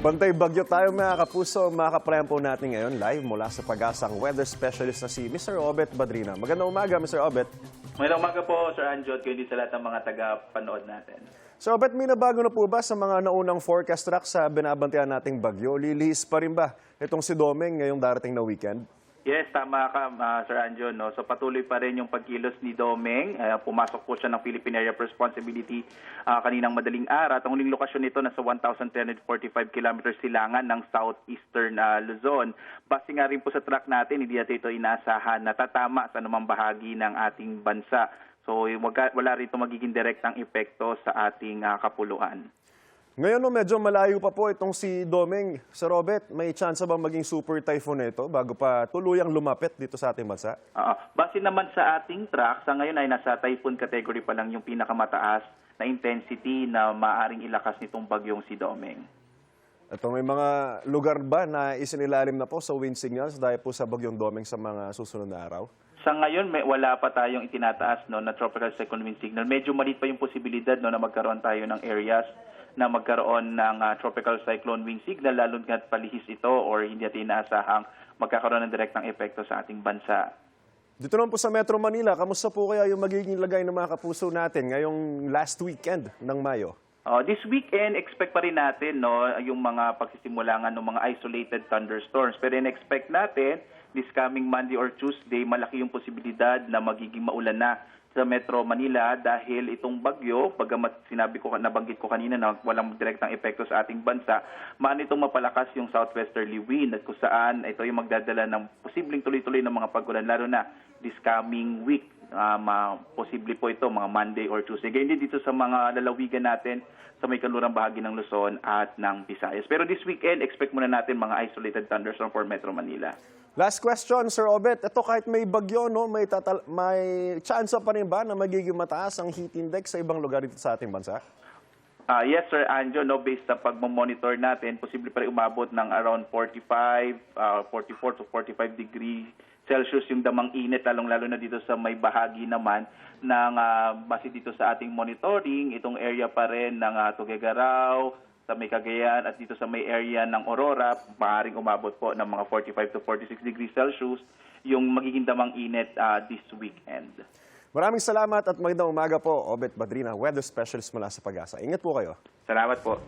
Bantay bagyo tayo mga kapuso, mga kaprempo natin ngayon live mula sa Pag-asang weather specialist na si Mr. Obet Badrina. Magandang umaga, Mr. Obet. Magandang umaga po, Sir Anjot, kayo din sa lahat ng mga taga-panood natin. Sir Obet, may nabago na po ba sa mga naunang forecast track sa binabantayan nating bagyo? Lilihis pa rin ba itong si Domeng ngayong darating na weekend? Yes, tama ka, Sir Anjo. No? So patuloy pa rin yung pagkilos ni Domeng. Pumasok po siya ng Philippine Area of Responsibility kaninang madaling araw. Ang huling lokasyon nito nasa 1,345 kilometers silangan ng southeastern Luzon. Base nga rin po sa track natin, hindi natin ito inaasahan na tatama sa anumang bahagi ng ating bansa. So wala rito magiging direktang epekto sa ating kapuluan. Ngayon, no, medyo malayo pa po itong si Domeng. Sir Obet, may chance ba maging super typhoon ito bago pa tuluyang lumapit dito sa ating bansa? Base naman sa ating track, sa ngayon ay nasa typhoon category pa lang yung pinakamataas na intensity na maaring ilakas nitong bagyong si Domeng. Ito, may mga lugar ba na isinilalim na po sa wind signals dahil po sa bagyong Domeng sa mga susunod na araw? Sa ngayon, wala pa tayong itinataas na tropical cyclone wind signal. Medyo maliit pa yung posibilidad na magkaroon tayo ng areas na magkaroon ng tropical cyclone wind signal, lalo na't palihis ito or hindi natin inaasahang magkakaroon ng direktang epekto sa ating bansa. Dito naman po sa Metro Manila, kamusta po kaya yung magiging lagay ng mga kapuso natin ngayong last weekend ng Mayo? This weekend, expect pa rin natin yung mga pagsisimula ng mga isolated thunderstorms. Pero in-expect natin, this coming Monday or Tuesday, malaki yung posibilidad na magiging maulan na sa Metro Manila dahil itong bagyo, bagamat nabanggit ko kanina na walang direktang epekto sa ating bansa, maan itong mapalakas yung southwesterly wind at kung saan ito yung magdadala ng posibleng tuloy-tuloy ng mga pag-ulan, lalo na this coming week. Posible po ito mga Monday or Tuesday. Ganyan din dito sa mga lalawigan natin sa may kanlurang bahagi ng Luzon at ng Visayas. Pero this weekend, expect muna natin mga isolated thunderstorm for Metro Manila. Last question, Sir Obet. Ito kahit may bagyo, no, may chance pa rin ba na magiging mataas ang heat index sa ibang lugar dito sa ating bansa? Yes, Sir Anjo, based sa pagmamonitor natin, posible pa rin umabot ng around 44 to 45 degrees Celsius yung damang init, lalong-lalo na dito sa may bahagi naman ng base dito sa ating monitoring, itong area pa rin ng Tuguegarao, sa may Cagayan at dito sa may area ng Aurora, maaaring umabot po ng mga 45 to 46 degrees Celsius yung magiging damang init this weekend. Maraming salamat at magandang umaga po, Obet Badrina, weather specialist mula sa Pag-asa. Ingat po kayo. Salamat po.